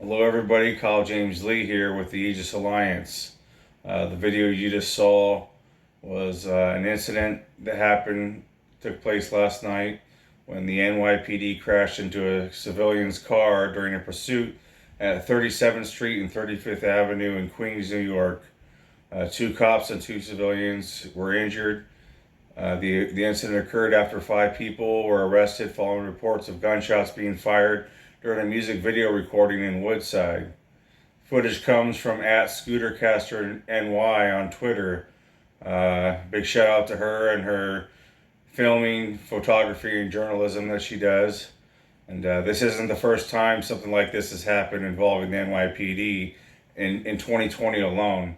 Hello everybody, Kyle James Lee here with the Aegis Alliance. The video you just saw was an incident that took place last night when the NYPD crashed into a civilian's car during a pursuit at 37th Street and 35th Avenue in Queens, New York. 2 cops and 2 civilians were injured. The incident occurred after 5 people were arrested following reports of gunshots being fired during a music video recording in Woodside. Footage comes from @ScooterCasterNY on Twitter. Big shout out to her and her filming, photography, and journalism that she does. And this isn't the first time something like this has happened involving the NYPD in 2020 alone.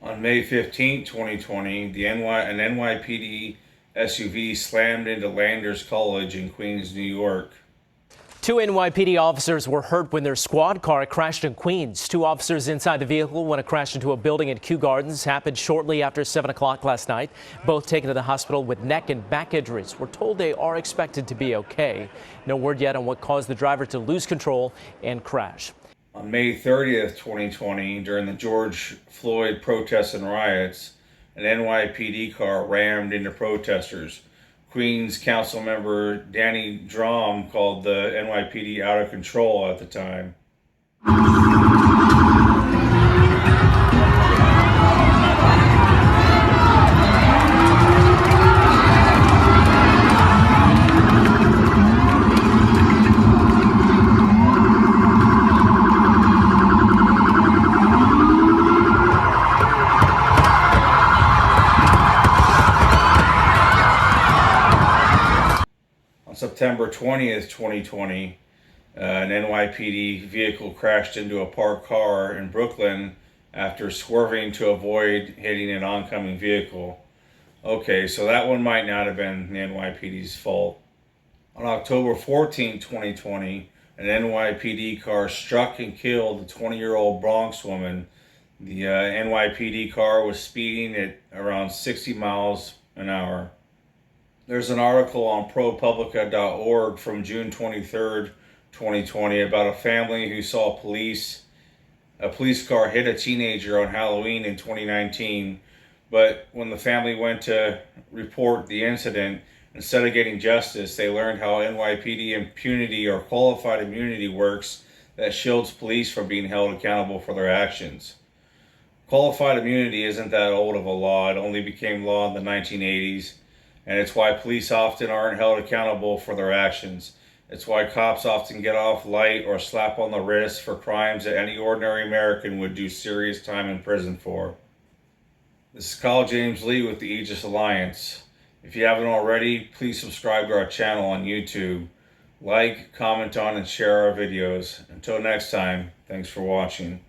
On May 15, 2020, an NYPD SUV slammed into Landers College in Queens, New York. 2 NYPD officers were hurt when their squad car crashed in Queens. 2 officers inside the vehicle when it crashed into a building at Kew Gardens. Happened shortly after 7 o'clock last night. Both taken to the hospital with neck and back injuries. We're told they are expected to be okay. No word yet on what caused the driver to lose control and crash. On May 30th, 2020, during the George Floyd protests and riots, an NYPD car rammed into protesters. Queens Council member Danny Drum called the NYPD out of control at the time. September 20th, 2020, an NYPD vehicle crashed into a parked car in Brooklyn after swerving to avoid hitting an oncoming vehicle. Okay, so that one might not have been the NYPD's fault. On October 14, 2020, an NYPD car struck and killed a 20-year-old Bronx woman. The NYPD car was speeding at around 60 miles an hour. There's an article on ProPublica.org from June 23rd, 2020 about a family who saw a police car hit a teenager on Halloween in 2019, but when the family went to report the incident, instead of getting justice, they learned how NYPD impunity or qualified immunity works that shields police from being held accountable for their actions. Qualified immunity isn't that old of a law. It only became law in the 1980s. And it's why police often aren't held accountable for their actions. It's why cops often get off light or slap on the wrist for crimes that any ordinary American would do serious time in prison for. This is Kyle James Lee with the Aegis Alliance. If you haven't already, please subscribe to our channel on YouTube. Like, comment on, and share our videos. Until next time, thanks for watching.